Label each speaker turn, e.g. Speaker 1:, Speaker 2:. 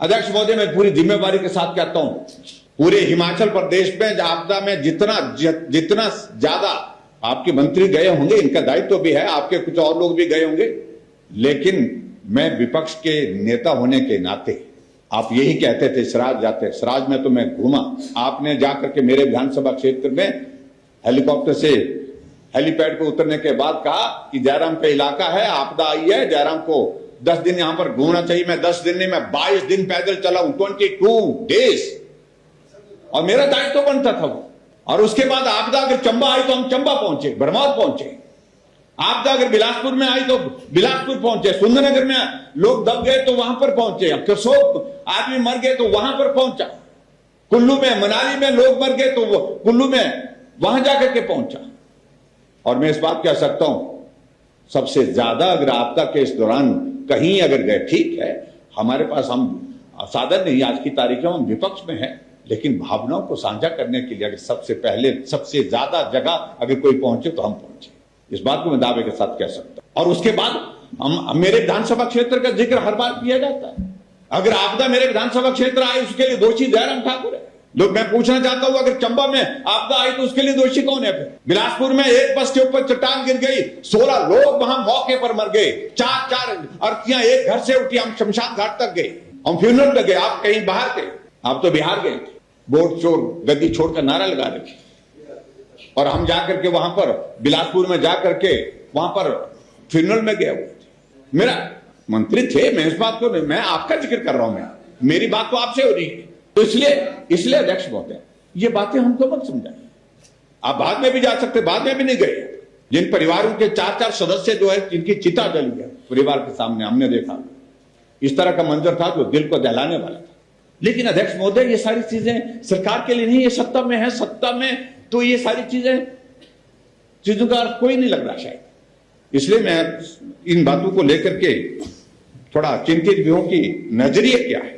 Speaker 1: अध्यक्ष महोदय, मैं पूरी जिम्मेवारी के साथ कहता हूं, पूरे हिमाचल प्रदेश में आपदा में जितना ज्यादा आपके मंत्री गए होंगे, इनका दायित्व भी है, आपके कुछ और लोग भी गए होंगे, लेकिन मैं विपक्ष के नेता होने के नाते, आप यही कहते थे सराज जाते, सराज में तो मैं घूमा, आपने जाकर के मेरे विधानसभा क्षेत्र में हेलीकॉप्टर से हेलीपैड पे उतरने के बाद कहा कि जयराम का इलाका है, आपदा आई है, जयराम को 10 दिन यहां पर घूमना चाहिए। मैं 10 दिन नहीं, मैं 22 दिन पैदल चला हूं, 22 डेज, और मेरा दायित्व बनता था वो। और उसके बाद आपदा अगर चंबा आई तो हम चंबा पहुंचे, भरमौर पहुंचे, आपदा अगर बिलासपुर में आई तो बिलासपुर पहुंचे, सुंदरनगर में लोग दब गए तो वहां पर पहुंचे, अब कसोक आदमी मर गए तो वहां पर पहुंचा, कुल्लू में, मनाली में लोग मर गए तो कुल्लू में वहां जाकर के पहुंचा। और मैं इस बात कह सकता हूं, सबसे ज्यादा अगर आपदा के इस दौरान कहीं अगर गए, ठीक है हमारे पास हम साधन नहीं, आज की तारीख में हम विपक्ष में है, लेकिन भावनाओं को साझा करने के लिए अगर सबसे पहले सबसे ज्यादा जगह अगर कोई पहुंचे तो हम पहुंचे, इस बात को मैं दावे के साथ कह सकता हूं। और उसके बाद हम मेरे विधानसभा क्षेत्र का जिक्र हर बार किया जाता है, अगर आपदा मेरे विधानसभा क्षेत्र आए उसके लिए दोषी जयराम ठाकुर है। लोग, मैं पूछना चाहता हूं, अगर चंबा में आपदा आई तो उसके लिए दोषी कौन है? बिलासपुर में एक बस के ऊपर चट्टान गिर गई, 16 लोग वहां मौके पर मर गए, 4 अर्थियां एक घर से उठी, हम शमशान घाट तक गए, हम फ्यूनरल तक गए, आप कहीं बाहर थे, आप तो बिहार गए थे, वोट चोर गद्दी छोड़कर नारा लगा रखे, और हम जाकर के वहां पर बिलासपुर में जाकर के वहां पर फ्यूनरल में गए हुए थे। मेरा मंत्री थे, मैं इस बात को, मैं आपका जिक्र कर रहा हूं, मैं मेरी बात तो आपसे हो रही है, तो इसलिए अध्यक्ष महोदय, ये बातें हमको मत समझाइए। आप बाद में भी जा सकते, बाद में भी नहीं गए। जिन परिवारों के 4 सदस्य जो है, जिनकी चिता जली है परिवार के सामने, हमने देखा इस तरह का मंजर था जो दिल को दहलाने वाला था। लेकिन अध्यक्ष महोदय, ये सारी चीजें सरकार के लिए नहीं, ये सत्ता में है, सत्ता में तो ये सारी चीजों का अर्थ कोई नहीं लग रहा शायद। इसलिए मैं इन बातों को लेकर के थोड़ा चिंतित भी हूं कि नजरिए क्या है।